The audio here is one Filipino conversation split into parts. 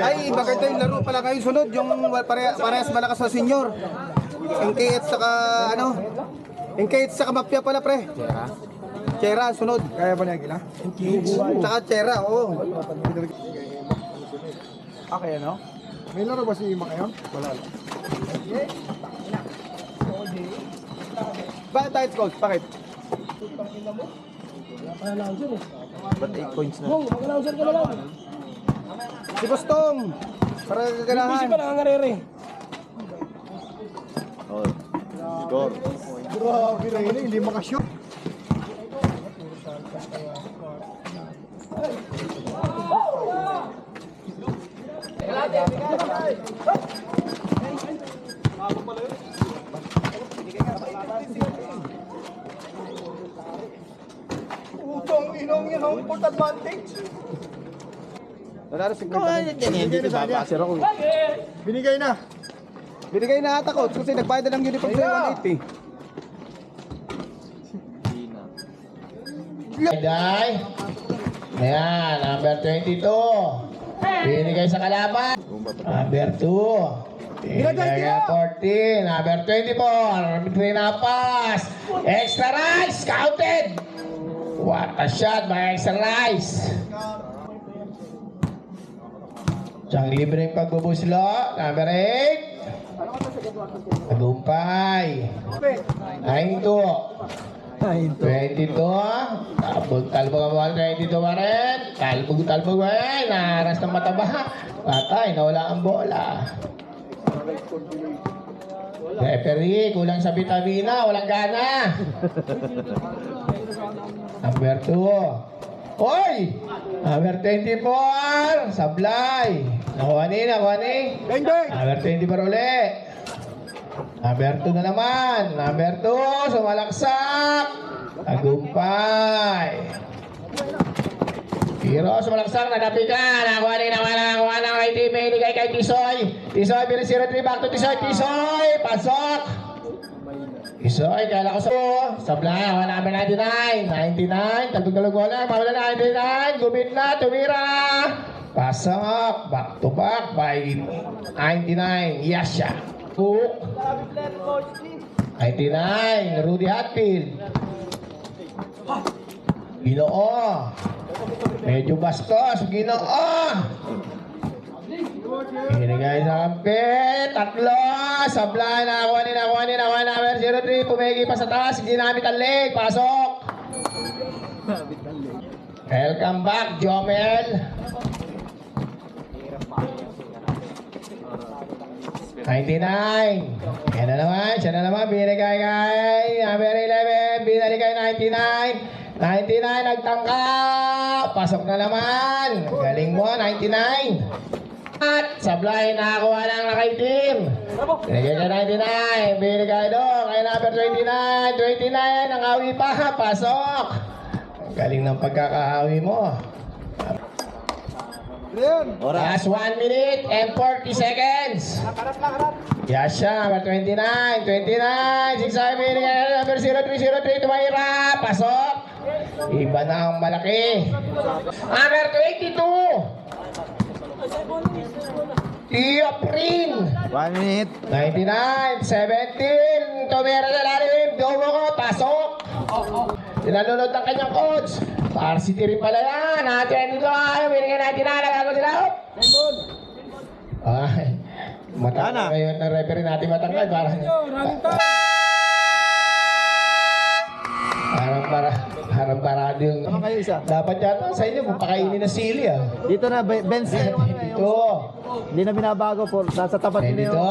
Ay, maganda yung laro pala ngayon sunod. Yung parehas malakas sa senior. NK at saka ano? NK at saka Mafia pala pre. Chera sunod. Kaya ba niya gila? Saka Chera, oo. Okay, ano? May laro ba si Ima ngayon? Wala. Bakit tayo coach? Bakit? Ba't 8 points na? Si Bostong. Para gaganahan. Hindi pa nangangarere. Oh. Score. Grabe na yun, hindi makashoot. Utong inong yun, home court advantage. Nanalo si Hindi ko babasir ako. Binigay na. Binigay na ata coach kasi nagbayad na ng uniform sa 180. Day. Ayan, number 22. Binigay sa kalaban. Number 2. Binigay ka 14. Number 24. Trinapas. Extra rice. Counted. What a shot by extra rice. Siyang libreng pagbubuslo. Number 8. Tagumpay. 9-2. 22. Talbog ang mga 22 pa rin. Talbog ba yan? Naras ng mataba. Patay, nawala ang bola. Referee, kulang sa vitamina. Walang gana. Number 2. Hoy! Number 24. Sablay. Nakuha ni. Number 24 ulit. Number 2 na naman. Number 2, sumalaksak. Tagumpay. Pero sumalaksak, nadapikan. Nakuha na kay team. Binigay kay Tisoy. Tisoy, bilis 0-3 back to Tisoy. Tisoy, pasok. Tisoy, kala ko sa Sablay, nakuha number 99. 99, talbog wala. Mawala na 99. Gumit na, tumira. Pasok, back to back by 99. Yasha. Hook. 99, Rudy Hatfield. Ginoo. Medyo bastos, Ginoo. Binigay sa kampi. 3. Sablay, nakuha ni. Number 03, pumegi pa sa taas. Ginamit ang leg. Pasok. Welcome back, Jomel. 99. Yan na naman, siya na naman, binigay kay number 11, binalik kay 99. 99, nagtangka. Pasok na naman. Galing mo, 99. At Sablay, nakakuha ng nakay team. Binigay kay 99, binigay doon kay number 29. 29, nangawi pa, pasok. Galing ng pagkakahawi mo. Last 1 minute and 40 seconds. Yasha, number 29. 29, 6 number 03, Tumayra. Pasok. Iba na ang malaki. Number 22. Tioprin. 1 minute. 99, 17. Tumira sa lalim. Domo ko, pasok. Sinalunod ng kanyang coach. Varsity rin pala yan. Natin dito ayaw. Binigyan natin na. Nagago sila. Ay. Matangkad ngayon ng referee natin matangkad. Parang parado yung... Kayo isa. Dapat yata sa inyo kung pakainin na sili ah. Dito na, bench na yung Dito. Hindi na binabago po. Nasa tapat nila Dito.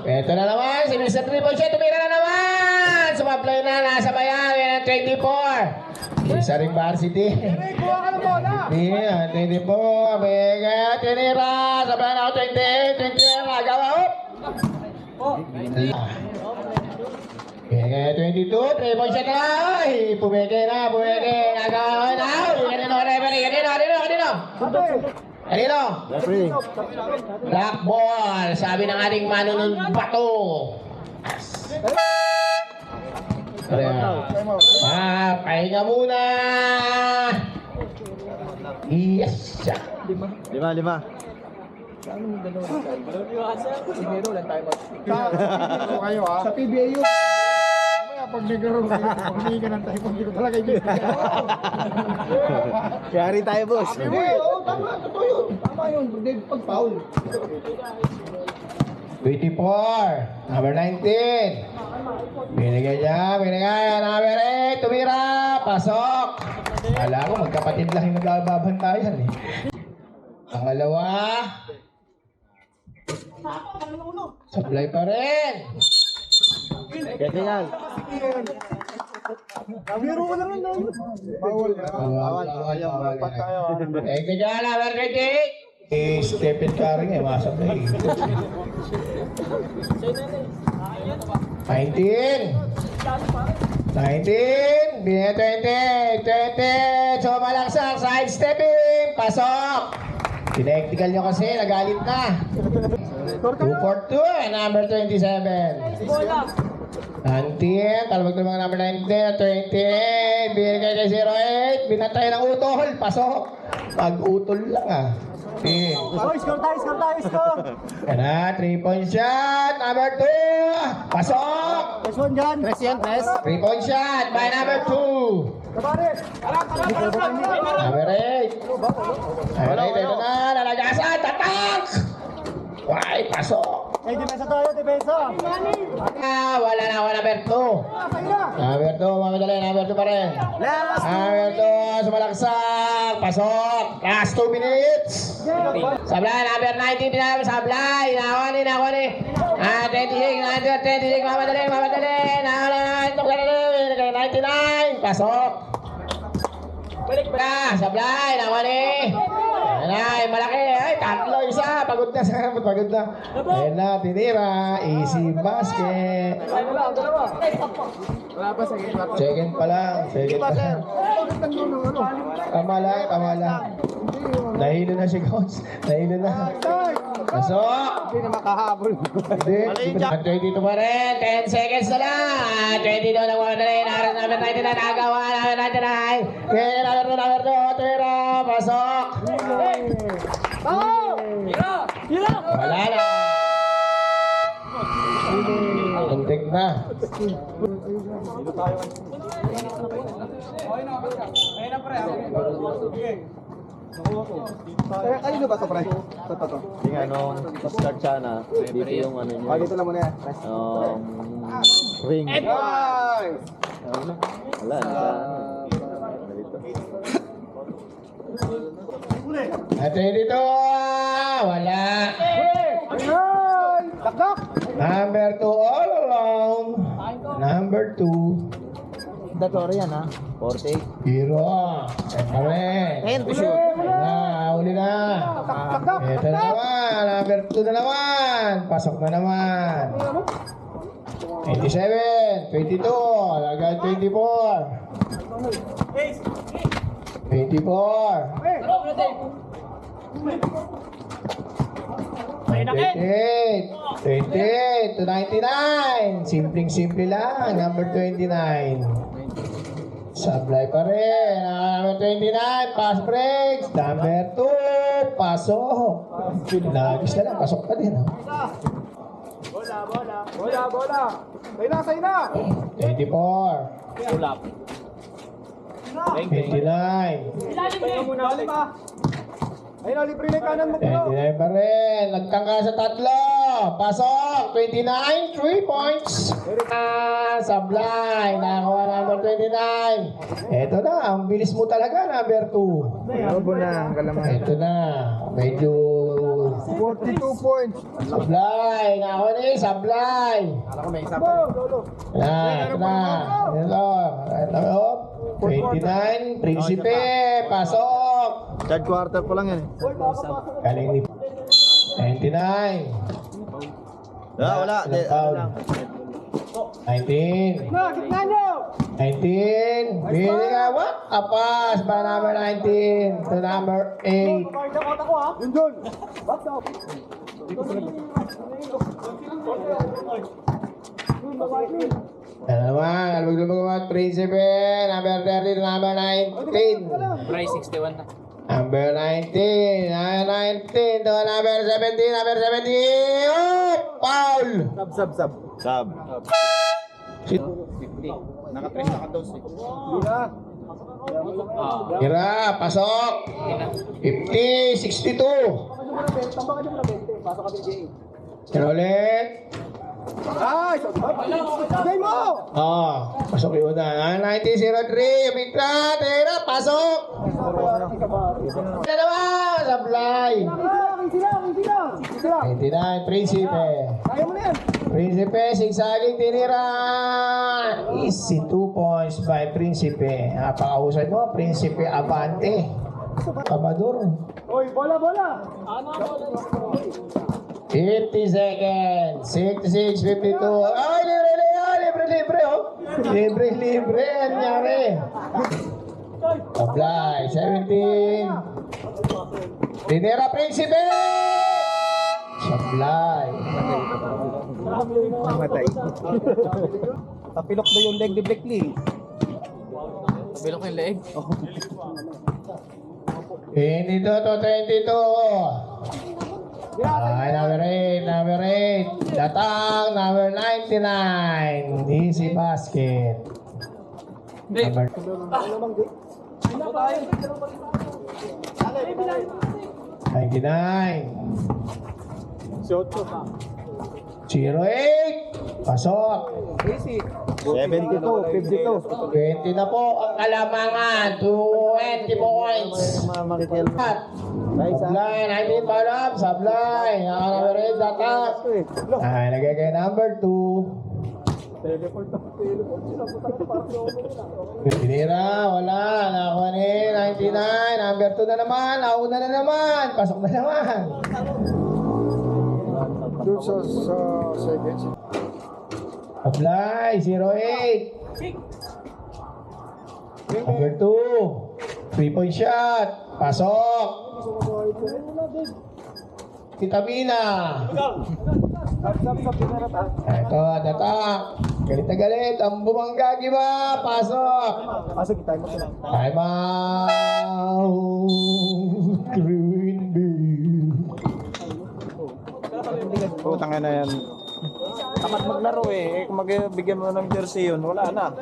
Ito na naman. Si Mr. Triple Shot. Tumira na naman. Sumaplay na. Nasa bayan. Yan ang 24. Isa ring varsity. Kuha ka ng bola. Yan. 24. Mega. Tinira. Sa bayan ako 28. 29. Agawa. Mega 22. Triple Shot na. Ay. Pumeke na. Agawa na. Ganino. Kanino? Referee. Black ball. Sabi ng ating manunod bato. Pahinga muna. Yes! Lima. So kayo ha. Sa PBA yun. Kaya pag naglaro kayo, pag hindi ka ng tayo, hindi ko talaga ibigay. Yari tayo, boss. Hindi, oo, tama. Totoo yun. Tama yun. Pag foul. 24. Number 19. Binigay niya. Number 8. Tumira. Pasok. Kala ko magkapatid lang yung nagbabantayan eh. Pangalawa. Supply pa rin. Kasi yan. Bawal. Bawal. Technical number 28. Stephen Curry nga, masok na eh. 19. Binigay 20. So malaksak. Side stepping. Pasok. Tinektikal nyo kasi. Nagalit na. 242. Number 27. Antin, talabag ng mga number 19, 20, binigay kay 08, binatay ng utol, pasok. Pag-utol lang ah. Score tayo. Yan na, 3-point shot, number 2, pasok. Press one dyan. Press yan, press. 3-point shot by number 2. Number 8. Number 8, ito na, lalagasan, tatak! Why, pasok. Depensa tayo, depensa. Wala na, number 2. Number 2, mamadali, number 2 pa rin. Number 2, sumalaksak, pasok. Last 2 minutes. Sablay, number 19, sablay. Nakawani. 26, mamadali. 99, pasok. Balik ba? Sablay, nakawani. Ay, malaki. Ay, tatlo, isa. Pagod na. Ayun na, tinira. Easy basket. Second pa lang. Tama lang. Nahilo na si Coach. Pasok. Hindi na makahabol. Hindi. 22 pa rin. 10 seconds na lang. 22 na mga dali. Number 99. Nagawa. Number 99. Kaya number 2. Tira. Pasok. Wala na. Untik na. Kanino ba ito, pre? Ito. Yung anong start sana. Dito yung ano nyo. Dito lang muna yan. Ring. Nice! Wala. Dito. At dito. Wala. Dakdak! Number 2 all alone. Number 2. Datori yan, ha? 48. Hero. Kami. And to shoot. Uli na. Ito na naman. Number 2 na naman. Pasok na naman. 27. 22. Lagay 24. 24. 28 to 99. Simpleng-simple lang. Number 29. Sablay pa rin. Number 29. Pass breaks. Number 2. Pasok. Lagis na lang. Pasok pa din. Bola! Sa'yo na! 24. Ulap. 29. Ayun, libre na yung kanan mo. 29 pa rin. Nagtangka sa tatlo. Pasok. 29. 3 points. Sablay. Nakakuha number 29. Ito na. Ang bilis mo talaga. Number 2. Robo na, kalaman. Ito na. Medyo 42 points. Sablay. Nakakuha na yun. Sablay. Ito na. Ito. 29. Prinsipe. Pasok. Third quarter po lang yan, eh. Galing ni 29. Wala. Ilang foul? 19. 19. Bili ka, what? Apas ba number 19 to number 8. Yun doon! Ano naman, alwag-lumag Prinsipe, number 30 to number 19. Price 61 na. Number 19. Number 19 to number 17. Number 17. Oh! Foul! Sab. Tira, pasok. 50, 62. Tira ulit. Ay! Bigay mo! Pasok yung una. 1903. Umikta. Tira, pasok. Dalawa. Sablay. 29. Prinsipe. Kaya mo na yan! Prinsipe, sigsaging tinira. Easy 2 points by Prinsipe. Napakahusay mo, Prinsipe Abante. Kamador. Oy, bola! 50 seconds. 66, 52. Ay, libre, oh. Libre. Anyari. Apply. 17. Tinira, Prinsipe. Supply. Namatay. Tapilok na yung leg ni Blackley. Bilok yung leeg. 22 to 22. Ay, number 8. Datang, number 99. Easy basket. Number 99. 08. Pasok. Easy. 72. 52. 20 na po ang kalamangan. 20 points. Sablay, 19 follow up. Sablay. Number 8, datak. Ay, lagay kay number 2. Pinira, wala. Nakuha ni 99. Number 2 na naman. Nauna na naman. Pasok na naman. Doon sa seconds. Apply, 08. Number 2. 3-point shot. Pasok. Kitabina. Ito, datak. Galit na galit. Ang bumanggagi ba? Pasok. Pasok, kita mo sila. Time out. Green Bay. Putang na yan. Tamat maglaro eh. Kung magbigyan mo ng jersey yun, wala na.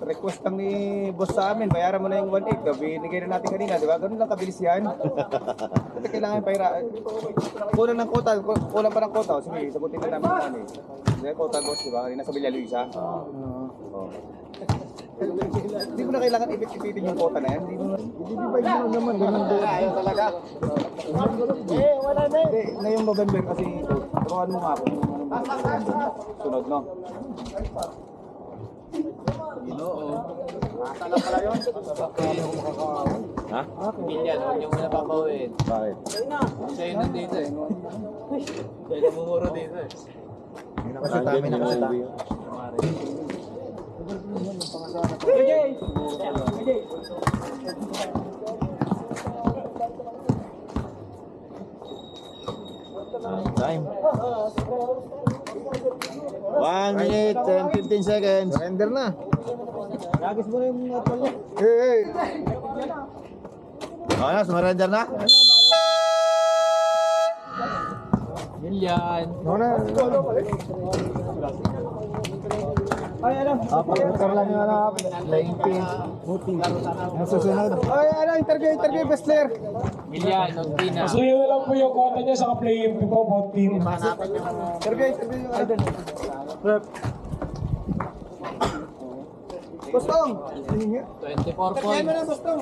Request lang ni boss sa amin, bayaran mo na yung 1.8. Binigay na natin kanina, di ba? Ganun lang kabilis yan. Kasi kailangan pahira. Kulang ng kota, kulang pa ng kota. O, sige, sagutin na namin namin. Hindi, kota boss, di ba? Kanina sa Villa Luisa. Hindi mo na kailangan ipit-ipitin yung kota na yan. Hindi mo naman, ganun doon. Ayaw talaga. Wala na. Hindi, ngayong November kasi, turuan mo nga kung sunod, no? Ha? Milyan, huwag niyo muna papawin. Bakit? Siya yun nandito eh. Siya yung namumuro dito eh. Nandiyan yung movie. Time. 1 minute and 15 seconds. Surrender na. Lagis mo na yung atwal niya. Hey! O na, surrender na? Milyan. Ay, ano? Pakikar lang yung ano, playing pin. Ang susunod. Ay, ano? Interview, best player. Milyan, Nogtina. So yun lang po yung kota niya sa play po, both team. Interview yung idol. Rep. Bostong! 24 points. Bostong!